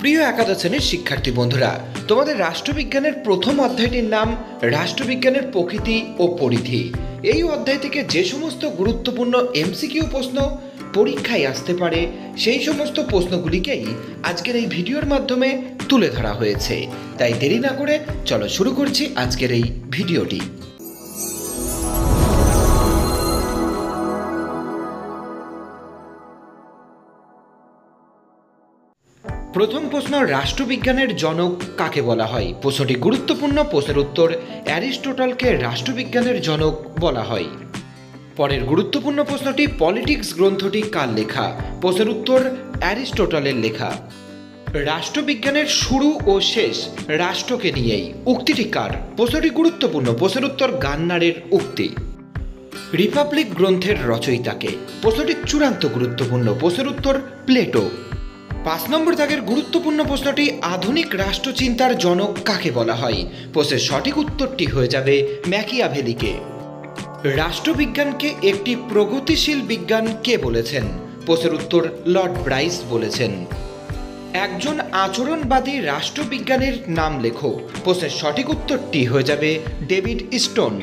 প্রিয় একাদশ শ্রেণীর শিক্ষার্থী বন্ধুরা, তোমাদের রাষ্ট্রবিজ্ঞানের প্রথম অধ্যায়টির নাম রাষ্ট্রবিজ্ঞানের প্রকৃতি ও পরিধি। এই অধ্যায় থেকে যে সমস্ত গুরুত্বপূর্ণ এমসিকিউ প্রশ্ন পরীক্ষায় আসতে পারে সেই সমস্ত প্রশ্নগুলিকেই আজকের এই ভিডিওর মাধ্যমে তুলে ধরা হয়েছে। তাই দেরি না করে চলো শুরু করছি আজকের এই ভিডিওটি। প্রথম প্রশ্ন, রাষ্ট্রবিজ্ঞানের জনক কাকে বলা হয়? প্রশ্নটি গুরুত্বপূর্ণ। প্রশ্নের উত্তর, অ্যারিস্টটলকে রাষ্ট্রবিজ্ঞানের জনক বলা হয়। পরের গুরুত্বপূর্ণ প্রশ্নটি, পলিটিক্স গ্রন্থটি কার লেখা? প্রশ্নের উত্তর, অ্যারিস্টটলের লেখা। রাষ্ট্রবিজ্ঞানের শুরু ও শেষ রাষ্ট্রকে নিয়েই, উক্তিটি কার? প্রশ্নটি গুরুত্বপূর্ণ। প্রশ্নের উত্তর, গান্নারের উক্তি। রিপাবলিক গ্রন্থের রচয়িতাকে? প্রশ্নটি চূড়ান্ত গুরুত্বপূর্ণ। প্রশ্নের উত্তর, প্লেটো। 5 নম্বর দাগের গুরুত্বপূর্ণ প্রশ্নটি, আধুনিক রাষ্ট্রচিন্তার জনক কাকে বলা হয়? প্রশ্নের সঠিক উত্তরটি হয়ে যাবে ম্যাকিয়াভেলিকে। রাষ্ট্রবিজ্ঞানকে একটি প্রগতিশীল বিজ্ঞান কে বলেছেন? প্রশ্নের উত্তর, লর্ড ব্রাইস বলেছেন। একজন আচরণবাদী রাষ্ট্রবিজ্ঞানের নাম লেখো। প্রশ্নের সঠিক উত্তরটি হয়ে যাবে ডেভিড স্টোন।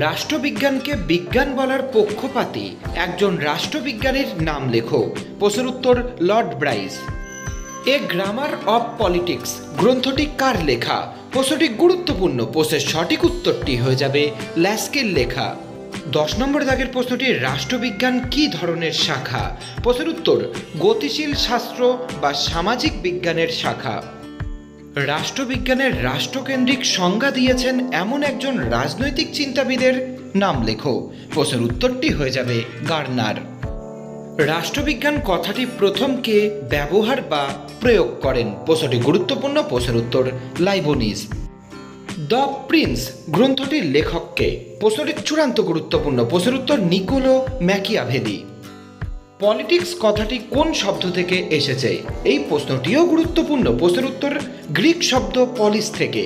রাষ্ট্রবিজ্ঞানকে বিজ্ঞান বলার পক্ষপাতী একজন রাষ্ট্রবিজ্ঞানীর নাম লেখো। প্রশ্নের উত্তর, Lord Bryce. A grammar of politics গ্রন্থটি কার লেখা? প্রশ্নটি গুরুত্বপূর্ণ। প্রশ্নের সঠিক উত্তরটি হয়ে যাবে ল্যাস্কির লেখা। 10 নম্বর দাগের প্রশ্নটি, রাষ্ট্রবিজ্ঞান কি ধরনের শাখা? প্রশ্নের উত্তর, গতিশীল শাস্ত্র বা সামাজিক বিজ্ঞানের শাখা। রাষ্ট্রবিজ্ঞানের রাষ্ট্রকেন্দ্রিক সংজ্ঞা দিয়েছেন এমন একজন রাজনৈতিক চিন্তাবিদের নাম লেখো। প্রশ্নের উত্তরটি হয়ে যাবে গার্নার। রাষ্ট্রবিজ্ঞান কথাটি প্রথম কে ব্যবহার বা প্রয়োগ করেন? প্রশ্নটি গুরুত্বপূর্ণ। প্রশ্নের উত্তর, লাইবনিজ। দ্য প্রিন্স গ্রন্থটির লেখককে? প্রশ্নটি চূড়ান্ত গুরুত্বপূর্ণ। প্রশ্নের উত্তর, নিকোলো ম্যাকিয়াভেলি। পলিটিক্স কথাটি কোন শব্দ থেকে এসেছে? এই প্রশ্নটিও গুরুত্বপূর্ণ। প্রশ্নের উত্তর, গ্রিক শব্দ পলিস থেকে।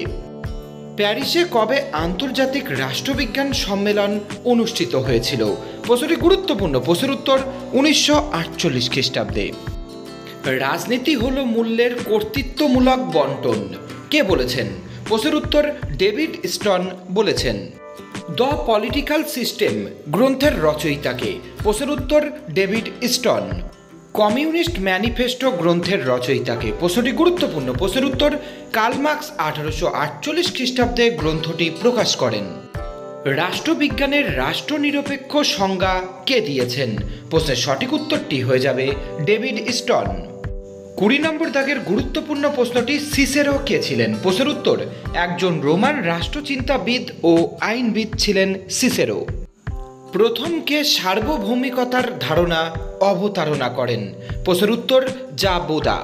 প্যারিসে কবে আন্তর্জাতিক রাষ্ট্রবিজ্ঞান সম্মেলন অনুষ্ঠিত হয়েছিল? প্রশ্নটি গুরুত্বপূর্ণ। প্রশ্নের উত্তর, 1948 খ্রিস্টাব্দে। রাজনীতি হলো মূল্যের কর্তৃত্বমূলক বন্টন কে বলেছেন? প্রশ্নের উত্তর, ডেভিড স্টোন বলেছেন। দ্য পলিটিক্যাল সিস্টেম গ্রন্থের রচয়িতাকে? প্রশ্নের উত্তর, ডেভিড স্টোন। কমিউনিস্ট ম্যানিফেস্টো গ্রন্থের রচয়িতাকে? প্রশ্নটি গুরুত্বপূর্ণ। প্রশ্নের উত্তর, কার্ল মার্কস 1848 খ্রিস্টাব্দে গ্রন্থটি প্রকাশ করেন। রাষ্ট্রবিজ্ঞানের রাষ্ট্রনিরপেক্ষ সংজ্ঞা কে দিয়েছেন? প্রশ্নের সঠিক উত্তরটি হয়ে যাবে ডেভিড স্টোন। 20 নম্বর দাগের গুরুত্বপূর্ণ প্রশ্নটি, সিসেরো কে ছিলেন? প্রশ্নের উত্তর, একজন রোমান রাষ্ট্রচিন্তাবিদ ও আইনবিদ ছিলেন সিসেরো। প্রথম কে সার্বভৌমিকতার ধারণা অবতারণা করেন? প্রশ্নের উত্তর, জাবোদা।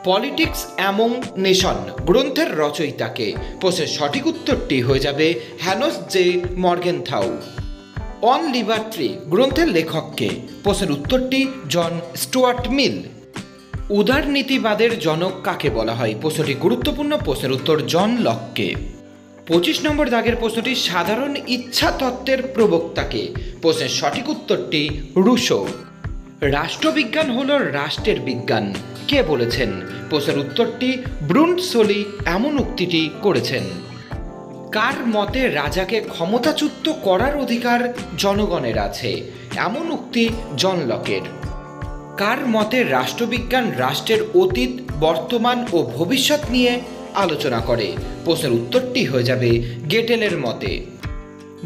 পলিটিক্স অ্যামং নেশন গ্রন্থের রচয়িতাকে? প্রশ্নের সঠিক উত্তরটি হয়ে যাবে হ্যানোস জে মর্গেনথাউ। অন লিবার্টি গ্রন্থের লেখককে? প্রশ্নের উত্তরটি, জন স্টুয়ার্ট মিল। উদারনীতিবাদের জনক কাকে বলা হয়? প্রশ্নটি গুরুত্বপূর্ণ। প্রশ্নের উত্তর, জন লককে। 25 নম্বর দাগের প্রশ্নটি, সাধারণ ইচ্ছা তত্ত্বের প্রবক্তাকে? প্রশ্নের সঠিক উত্তরটি, রুশো। রাষ্ট্রবিজ্ঞান হলো রাষ্ট্রের বিজ্ঞান কে বলেছেন? প্রশ্নের উত্তরটি, ব্রুন্টসলি এমন উক্তিটি করেছেন। কার মতে রাজাকে ক্ষমতাচ্যুত করার অধিকার জনগণের আছে? এমন উক্তি জন লকের। কার মতে রাষ্ট্রবিজ্ঞান রাষ্ট্রের অতীত, বর্তমান ও ভবিষ্যৎ নিয়ে আলোচনা করে? প্রশ্নের উত্তরটি হয়ে যাবে গেটেলের মতে।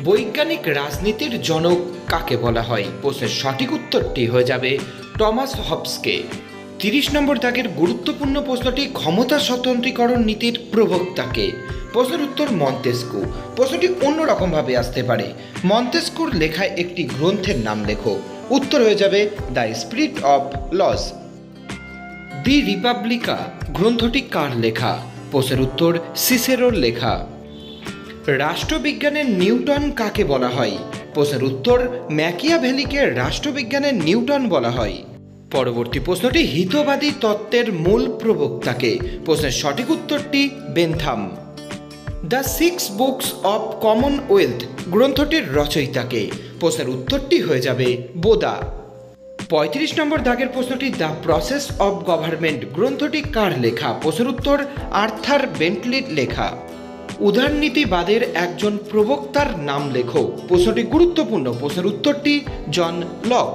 বৈজ্ঞানিক রাজনীতির জনক কাকে বলা হয়? প্রশ্নের সঠিক উত্তরটি হয়ে যাবে টমাস হবসকে। 30 নম্বর দাগের গুরুত্বপূর্ণ প্রশ্নটি, ক্ষমতা স্বতন্ত্রীকরণ নীতির প্রবক্তাকে? প্রশ্নের উত্তর, মন্তেস্কু। প্রশ্নটি অন্যরকমভাবে আসতে পারে। মন্তেস্কুর লেখায় একটি গ্রন্থের নাম লেখো। উত্তর হয়ে যাবে দ্য স্পিরিট অফ লস। দি রিপাবলিকা গ্রন্থটি কার লেখা? প্রশ্নের উত্তর, সিসেরোর লেখা। রাষ্ট্রবিজ্ঞানের নিউটন কাকে বলা হয়? প্রশ্নের উত্তর, ম্যাকিয়াভেলিকে রাষ্ট্রবিজ্ঞানের নিউটন বলা হয়। পরবর্তী প্রশ্নটি, হিতবাদী তত্ত্বের মূল প্রবক্তাকে? প্রশ্নের সঠিক উত্তরটি, Bentham. The 6 books of Commonwealth গ্রন্থটির রচয়িতাকে? প্রশ্নের উত্তরটি হয়ে যাবে বোদা। 35 নম্বর দাগের প্রশ্নটি দ্য প্রসেস অব গভর্নমেন্ট গ্রন্থটি কার লেখা? প্রশ্নের উত্তর আর্থার বেন্টলির লেখা। উদারনীতিবাদের একজন প্রবক্তার নাম লেখো। প্রশ্নটি গুরুত্বপূর্ণ। প্রশ্নের উত্তরটি জন লক।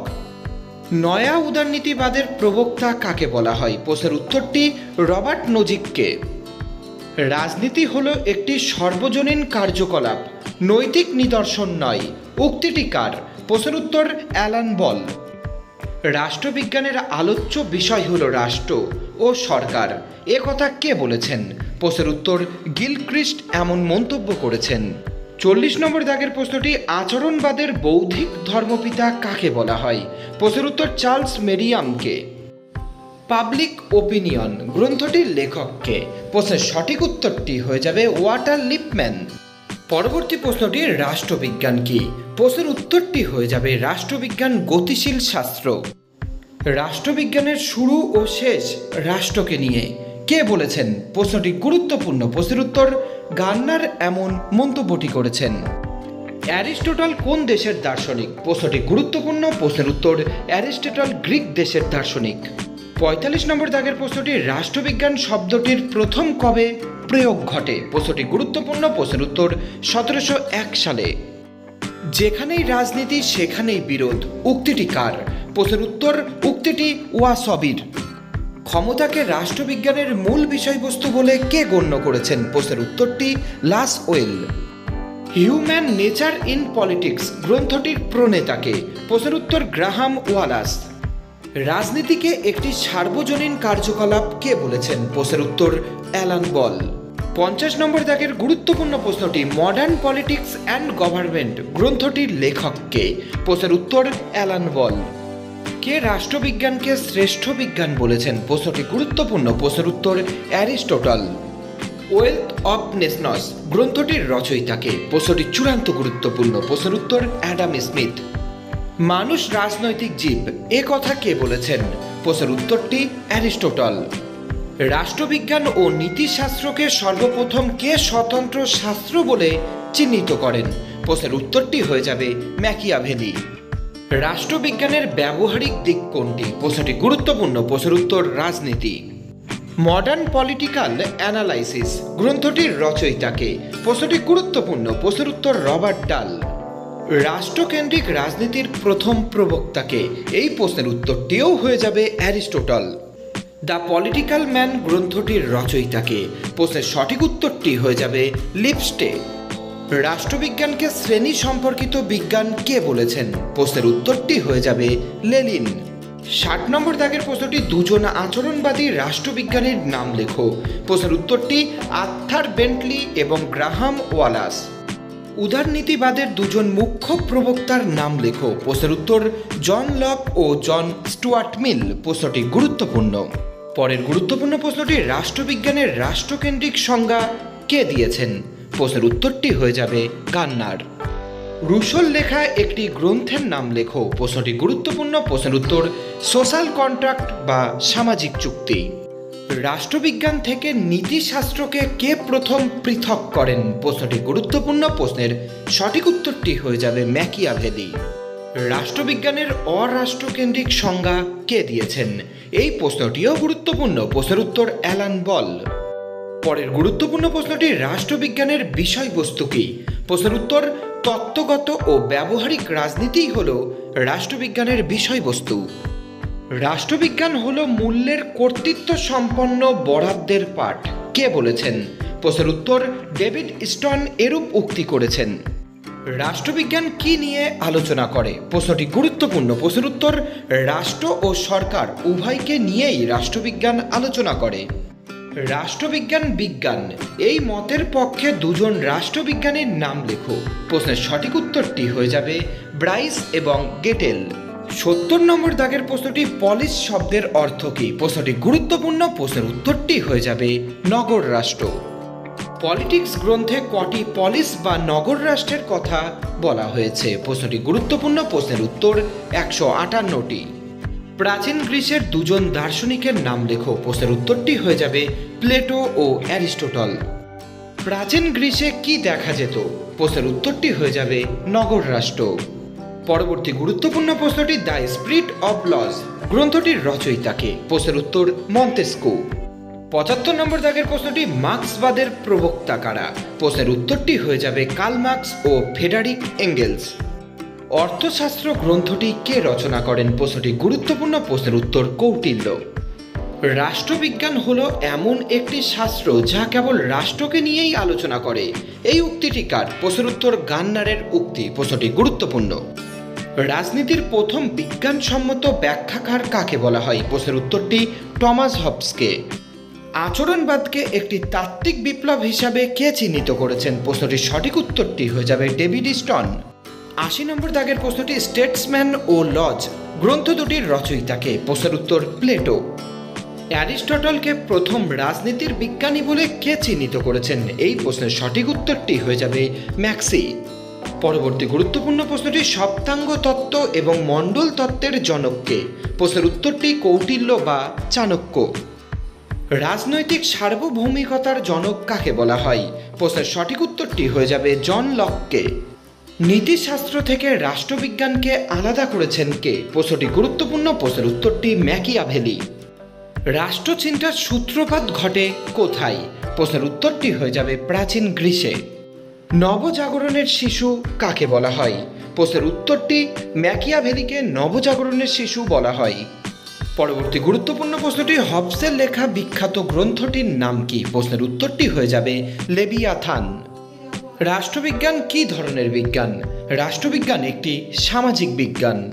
নয়া উদারনীতিবাদের প্রবক্তা কাকে বলা হয়? প্রশ্নের উত্তরটি রবার্ট নোজিককে। রাজনীতি হলো একটি সর্বজনীন কার্যকলাপ, নৈতিক নিদর্শন নয়। উক্তিটি কার? প্রশ্নের উত্তর অ্যালান বল। রাষ্ট্রবিজ্ঞানের আলোচ্য বিষয় হলো রাষ্ট্র ও সরকার। এ কথা কে বলেছেন? প্রশ্নের উত্তর গিলক্রিস্ট এমন মন্তব্য করেছেন। 40 নম্বর দাগের প্রশ্নটি আচরণবাদের বৌদ্ধিক ধর্মপিতা কাকে বলা হয়? প্রশ্নের উত্তর চার্লস মেরিয়ামকে। পাবলিক ওপিনিয়ন গ্রন্থটির লেখককে? প্রশ্নের সঠিক উত্তরটি হয়ে যাবে ওয়াল্টার লিপম্যান। পরবর্তী প্রশ্নটি রাষ্ট্রবিজ্ঞান কি? প্রশ্নের উত্তরটি হয়ে যাবে রাষ্ট্রবিজ্ঞান গতিশীল শাস্ত্র। রাষ্ট্রবিজ্ঞানের শুরু ও শেষ রাষ্ট্রকে নিয়ে কে বলেছেন? প্রশ্নটি গুরুত্বপূর্ণ। প্রশ্নের উত্তর গার্নার এমন মন্তব্যটি করেছেন। অ্যারিস্টটল কোন দেশের দার্শনিক? প্রশ্নটি গুরুত্বপূর্ণ। প্রশ্নের উত্তর অ্যারিস্টটল গ্রিক দেশের দার্শনিক। 45 নম্বর দাগের প্রশ্নটি রাষ্ট্রবিজ্ঞান শব্দটির প্রথম কবে প্রয়োগ ঘটে? প্রশ্নটি গুরুত্বপূর্ণ। প্রশ্নের উত্তর 1701 সালে। যেখানেই রাজনীতি সেখানেই বিরোধ উক্তিটি কার? প্রশ্নের উত্তর উক্তিটি ওয়াসবির। ক্ষমতাকে রাষ্ট্রবিজ্ঞানের মূল বিষয়বস্তু বলে কে গণ্য করেছেন? প্রশ্নের উত্তরটি Lasswell. Human nature in politics গ্রন্থটির প্রণেতাকে? প্রশ্নের উত্তর গ্রাহাম ওয়ালাস। রাজনীতিকে একটি সার্বজনীন কার্যকলাপ কে বলেছেন? প্রশ্নের উত্তর অ্যালান বল। 50 নম্বর দাগের গুরুত্বপূর্ণ প্রশ্নটি মডার্ন পলিটিক্স অ্যান্ড গভর্নমেন্ট গ্রন্থটির লেখককে? প্রশ্নের উত্তর অ্যালান বল। কে রাষ্ট্রবিজ্ঞানকে শ্রেষ্ঠ বিজ্ঞান বলেছেন? প্রশ্নটি গুরুত্বপূর্ণ। প্রশ্নের উত্তর অ্যারিস্টটল। ওয়েলথ অফ নেশনস গ্রন্থটির রচয়িতাকে? প্রশ্নটি চূড়ান্ত গুরুত্বপূর্ণ। প্রশ্নের উত্তর অ্যাডাম স্মিথ। মানুষ রাজনৈতিক জীব এ কথা কে বলেছেন? প্রশ্নের উত্তরটি অ্যারিস্টটল। রাষ্ট্রবিজ্ঞান ও নীতিশাস্ত্রকে সর্বপ্রথম কে স্বতন্ত্র শাস্ত্র বলে চিহ্নিত করেন? প্রশ্নের উত্তরটি হয়ে যাবে ম্যাকিয়াভেলি। রাষ্ট্রবিজ্ঞানের ব্যবহারিক দিক কোনটি? প্রশ্নটি গুরুত্বপূর্ণ। প্রশ্নের উত্তর রাজনীতি। মডার্ন পলিটিক্যাল অ্যানালাইসিস গ্রন্থটির রচয়িতাকে? প্রশ্নটি গুরুত্বপূর্ণ। প্রশ্নের উত্তর রবার্ট ডাল। রাষ্ট্রকেন্দ্রিক রাজনীতির প্রথম প্রবক্তাকে? এই প্রশ্নের উত্তরটিও হয়ে যাবে অ্যারিস্টটল। দ্য পলিটিক্যাল ম্যান গ্রন্থটির রচয়িতাকে? প্রশ্নের সঠিক উত্তরটি হয়ে যাবে লিপস্টে। রাষ্ট্রবিজ্ঞানকে শ্রেণী সম্পর্কিত বিজ্ঞান কে বলেছেন? প্রশ্নের উত্তরটি হয়ে যাবে লেনিন। 60 নম্বর দাগের প্রশ্নটি দুজন আচরণবাদী রাষ্ট্রবিজ্ঞানীর নাম লেখো। প্রশ্নের উত্তরটি আর্থার বেন্টলি এবং গ্রাহাম ওয়ালাস। উদারনীতিবাদের দুজন মুখ্য প্রবক্তার নাম লেখো। প্রশ্নের উত্তর জন লক ও জন স্টুয়ার্ট মিল। প্রশ্নটি গুরুত্বপূর্ণ। পরের গুরুত্বপূর্ণ প্রশ্নটি রাষ্ট্রবিজ্ঞানের রাষ্ট্রকেন্দ্রিক সংজ্ঞা কে দিয়েছেন? প্রশ্নের উত্তরটি হয়ে যাবে গার্নার। রুশোর লেখা একটি গ্রন্থের নাম লেখো। প্রশ্নটি গুরুত্বপূর্ণ। প্রশ্নের উত্তর সোশ্যাল কন্ট্রাক্ট বা সামাজিক চুক্তি। রাষ্ট্রবিজ্ঞান থেকে নীতিশাস্ত্রকে কে প্রথম পৃথক করেন? প্রশ্নটি গুরুত্বপূর্ণ। প্রশ্নের সঠিক উত্তরটি হয়ে যাবে ম্যাকিয়াভেলি। রাষ্ট্রবিজ্ঞানের অরাষ্ট্রকেন্দ্রিক সংজ্ঞা কে দিয়েছেন? এই প্রশ্নটিও গুরুত্বপূর্ণ। প্রশ্নের উত্তর অ্যালান বল। পরের গুরুত্বপূর্ণ প্রশ্নটি রাষ্ট্রবিজ্ঞানের বিষয়বস্তু কি? প্রশ্নের উত্তর তত্ত্বগত ও ব্যবহারিক রাজনীতিই হল রাষ্ট্রবিজ্ঞানের বিষয়বস্তু। রাষ্ট্রবিজ্ঞান হল মূল্যের কর্তৃত্ব সম্পন্ন বরাদ্দের পাঠ কে বলেছেন? প্রশ্নের উত্তর ডেভিড স্টন এরূপ উক্তি করেছেন। রাষ্ট্রবিজ্ঞান কি নিয়ে আলোচনা করে? প্রশ্নটি গুরুত্বপূর্ণ। প্রশ্নের উত্তর রাষ্ট্র ও সরকার উভয়কে নিয়েই রাষ্ট্রবিজ্ঞান আলোচনা করে। রাষ্ট্রবিজ্ঞান বিজ্ঞান এই মতের পক্ষে দুজন রাষ্ট্রবিজ্ঞানীর নাম লেখো। প্রশ্নের সঠিক উত্তরটি হয়ে যাবে ব্রাইস এবং গেটেল। 70 নম্বর দাগের প্রশ্নটি পলিস শব্দের অর্থ কী? প্রশ্নটি গুরুত্বপূর্ণ। প্রশ্নের উত্তরটি হয়ে যাবে নগর রাষ্ট্র। পলিটিক্স গ্রন্থে কটি পলিস বা নগর রাষ্ট্রের কথা বলা হয়েছে? প্রশ্নটি গুরুত্বপূর্ণ। প্রশ্নের উত্তর 158টি। প্রাচীন গ্রিসের দুজন দার্শনিকের নাম লেখো। প্রশ্নের উত্তরটি হয়ে যাবে প্লেটো ও অ্যারিস্টটল। প্রাচীন গ্রিসে কি দেখা যেত? প্রশ্নের উত্তরটি হয়ে যাবে নগর রাষ্ট্র। পরবর্তী গুরুত্বপূর্ণ প্রশ্নটি দ্য স্পিরিট অব লজ গ্রন্থটির রচয়িতাকে? প্রশ্নের উত্তর মন্তেস্কু। 75 নম্বর দাগের প্রশ্নটি মার্ক্সবাদের প্রবক্তা কারা? প্রশ্নের উত্তরটি হয়ে যাবে কার্ল মার্ক্স ও ফ্রেডারিক এঙ্গেলস। অর্থশাস্ত্র গ্রন্থটি কে রচনা করেন? প্রশ্নটি গুরুত্বপূর্ণ। প্রশ্নের উত্তর কৌটিল্য। রাষ্ট্রবিজ্ঞান হলো এমন একটি শাস্ত্র যা কেবল রাষ্ট্রকে নিয়েই আলোচনা করে। এই উক্তিটি কার? প্রশ্নের উত্তর গান্নারের উক্তি। প্রশ্নটি গুরুত্বপূর্ণ। রাজনীতির প্রথম বিজ্ঞানসম্মত ব্যাখ্যাকার কাকে বলা হয়? প্রশ্নের উত্তরটি টমাস হবসকে। আচরণবাদকে একটি তাত্ত্বিক বিপ্লব হিসাবে কে চিহ্নিত করেছেন? প্রশ্নটির সঠিক উত্তরটি হয়ে যাবে ডেভিড স্টন। 80 নম্বর দাগের প্রশ্নটি স্টেটসম্যান ও লজ গ্রন্থ দুটির রচয়িতাকে? প্রশ্নের উত্তর প্লেটো। অ্যারিস্টটলকে প্রথম রাজনীতির বিজ্ঞানী বলে কে চিহ্নিত করেছেন? এই প্রশ্নের সঠিক উত্তরটি হয়ে যাবে ম্যাক্সি। পরবর্তী গুরুত্বপূর্ণ প্রশ্নটি সপ্তাঙ্গ তত্ত্ব এবং মণ্ডল তত্ত্বের জনককে? প্রশ্নের উত্তরটি কৌটিল্য বা চাণক্য। রাজনৈতিক সার্বভৌমিকতার জনক কাকে বলা হয়? প্রশ্নের সঠিক উত্তরটি হয়ে যাবে জন লককে। নীতিশাস্ত্র থেকে রাষ্ট্রবিজ্ঞানকে আলাদা করেছেন কে? প্রশ্নটি গুরুত্বপূর্ণ। প্রশ্নের উত্তরটি ম্যাকিয়াভেলি। রাষ্ট্রচিন্তার সূত্রপাত ঘটে কোথায়? প্রশ্নের উত্তরটি হয়ে যাবে প্রাচীন গ্রীসে। নবজাগরণের শিশু কাকে বলা হয়? প্রশ্নের উত্তরটি ম্যাকিয়াভেলিকে নবজাগরণের শিশু বলা হয়। পরবর্তী গুরুত্বপূর্ণ প্রশ্নটি হবসের লেখা বিখ্যাত গ্রন্থটির নাম কি? প্রশ্নের উত্তরটি হয়ে যাবে লেবিয়াথান। রাষ্ট্রবিজ্ঞান কি ধরনের বিজ্ঞান? রাষ্ট্রবিজ্ঞান একটি সামাজিক বিজ্ঞান।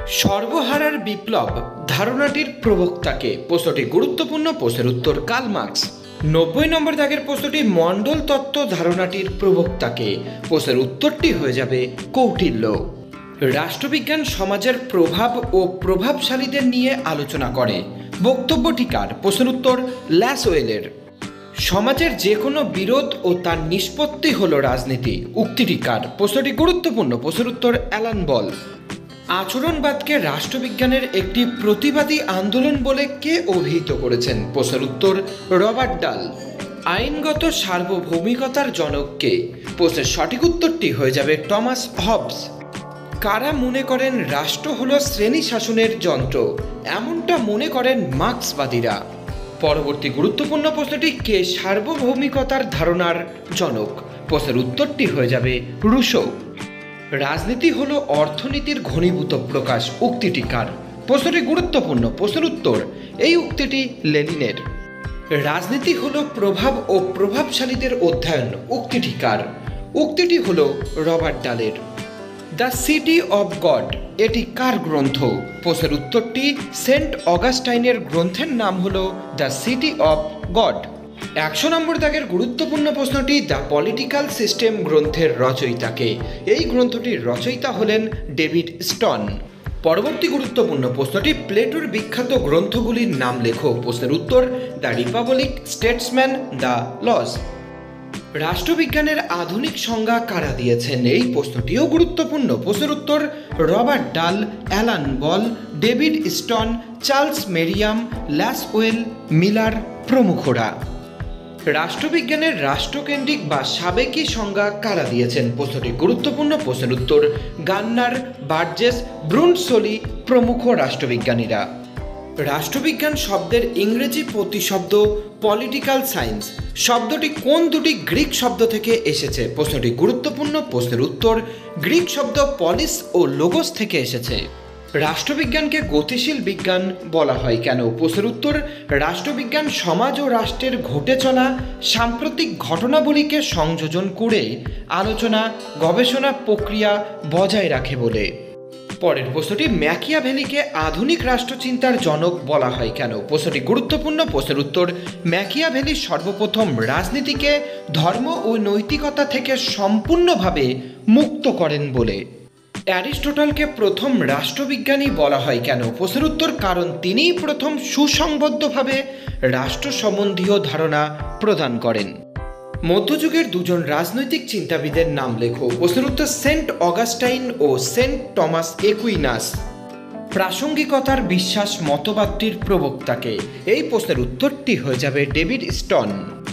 সর্বহারার বিপ্লব ধারণাটির প্রবক্তাকে? প্রশ্নটি গুরুত্বপূর্ণ। প্রশ্নের উত্তর কার্ল মার্ক্স। 90 নম্বর দাগের প্রশ্নটি মণ্ডল তত্ত্ব ধারণাটির প্রবক্তাকে? প্রশ্নের উত্তরটি হয়ে যাবে কৌটিল্য। রাষ্ট্রবিজ্ঞান সমাজের প্রভাব ও প্রভাবশালীদের নিয়ে আলোচনা করে। বক্তব্যটি কার? প্রশ্নের উত্তর ল্যাসওয়েলের। সমাজের যে কোনো বিরোধ ও তার নিষ্পত্তি হল রাজনীতি। উক্তিটি কার? প্রশ্নটি গুরুত্বপূর্ণ। প্রশ্নের উত্তর অ্যালান বল। আচরণবাদকে রাষ্ট্রবিজ্ঞানের একটি প্রতিবাদী আন্দোলন বলে কে অভিহিত করেছেন? প্রশ্নের উত্তর রবার্ট ডাল। আইনগত সার্বভৌমিকতার জনক কে? প্রশ্নের সঠিক উত্তরটি হয়ে যাবে টমাস হবস। কারা মনে করেন রাষ্ট্র হল শ্রেণী শাসনের যন্ত্র? এমনটা মনে করেন মার্ক্সবাদীরা। পরবর্তী গুরুত্বপূর্ণ প্রশ্নটি কে সার্বভৌমিকতার ধারণার জনক? প্রশ্নের উত্তরটি হয়ে যাবে রুশো। রাজনীতি হলো অর্থনীতির ঘনীভূত প্রকাশ। উক্তিটি কার? প্রশ্নটি গুরুত্বপূর্ণ। প্রশ্নের উত্তর এই উক্তিটি লেনিনের। রাজনীতি হলো প্রভাব ও প্রভাবশালীদের অধ্যয়ন। উক্তিটি কার? উক্তিটি হলো রবার্ট ডালের। দ্য সিটি অব গড এটি কার গ্রন্থ? প্রশ্নের উত্তরটি সেন্ট অগাস্টাইনের গ্রন্থের নাম হলো দ্য সিটি অব গড। 100 নম্বর দাগের গুরুত্বপূর্ণ প্রশ্নটি দ্য পলিটিক্যাল সিস্টেম গ্রন্থের রচয়িতাকে? এই গ্রন্থটির রচয়িতা হলেন ডেভিড স্টন। পরবর্তী গুরুত্বপূর্ণ প্রশ্নটি প্লেটোর বিখ্যাত গ্রন্থগুলির নাম লেখো। প্রশ্নের উত্তর the Republic, Statesman, the Laws. রাষ্ট্রবিজ্ঞানের আধুনিক সংজ্ঞা কারা দিয়েছেন? এই প্রশ্নটিও গুরুত্বপূর্ণ। প্রশ্নের উত্তর Robert Dahl, Alan Ball, David Easton, Charles Merriam, Lasswell, Miller প্রমুখরা। রাষ্ট্রবিজ্ঞানের রাষ্ট্রকেন্দ্রিক বা সাবেকি সংজ্ঞা কারা দিয়েছেন? প্রশ্নটি গুরুত্বপূর্ণ। প্রশ্নের উত্তর গান্নার, বার্জেস, ব্রুনসলি প্রমুখ রাষ্ট্রবিজ্ঞানীরা। রাষ্ট্রবিজ্ঞান শব্দের ইংরেজি প্রতিশব্দ পলিটিক্যাল সায়েন্স। শব্দটি কোন দুটি গ্রিক শব্দ থেকে এসেছে? প্রশ্নটি গুরুত্বপূর্ণ। প্রশ্নের উত্তর গ্রিক শব্দ পলিস ও লোগোস থেকে এসেছে। রাষ্ট্রবিজ্ঞানকে গতিশীল বিজ্ঞান বলা হয় কেন? প্রশ্নের উত্তর রাষ্ট্রবিজ্ঞান সমাজ ও রাষ্ট্রের ঘটে চলা সাম্প্রতিক ঘটনাবলীকে সংযোজন করে আলোচনা, গবেষণা প্রক্রিয়া বজায় রাখে বলে। পরের প্রশ্নটি ম্যাকিয়াভেলিকে আধুনিক রাষ্ট্রচিন্তার জনক বলা হয় কেন? প্রশ্নটি গুরুত্বপূর্ণ। প্রশ্নের উত্তর ম্যাকিয়াভেলি সর্বপ্রথম রাজনীতিকে ধর্ম ও নৈতিকতা থেকে সম্পূর্ণভাবে মুক্ত করেন বলে। অ্যারিস্টটলকে প্রথম রাষ্ট্রবিজ্ঞানী বলা হয় কেন? প্রশ্নের উত্তর কারণ তিনিই প্রথম সুসংবদ্ধভাবে রাষ্ট্র সম্বন্ধীয় ধারণা প্রদান করেন। মধ্যযুগের দুজন রাজনৈতিক চিন্তাবিদের নাম লেখো। প্রশ্নের উত্তর সেন্ট অগাস্টাইন ও সেন্ট টমাস একুইনাস। প্রাসঙ্গিকতার বিশ্বাস মতবাদটির প্রবক্তাকে? এই প্রশ্নের উত্তরটি হয়ে যাবে ডেভিড স্টন।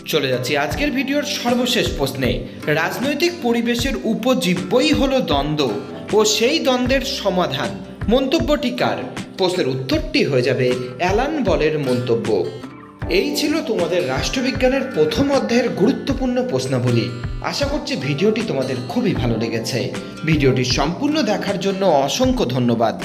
চলে যাচ্ছি আজকের ভিডিওর সর্বশেষ প্রশ্নে। রাজনৈতিক পরিবেশের উপজীব্যই হলো দ্বন্দ্ব ও সেই দ্বন্দ্বের সমাধান। মন্তব্যটি কার? প্রশ্নের উত্তরটি হয়ে যাবে অ্যালান বলের মন্তব্য। এই ছিল তোমাদের রাষ্ট্রবিজ্ঞানের প্রথম অধ্যায়ের গুরুত্বপূর্ণ প্রশ্নাবলী। আশা করছি ভিডিওটি তোমাদের খুবই ভালো লেগেছে। ভিডিওটি সম্পূর্ণ দেখার জন্য অসংখ্য ধন্যবাদ।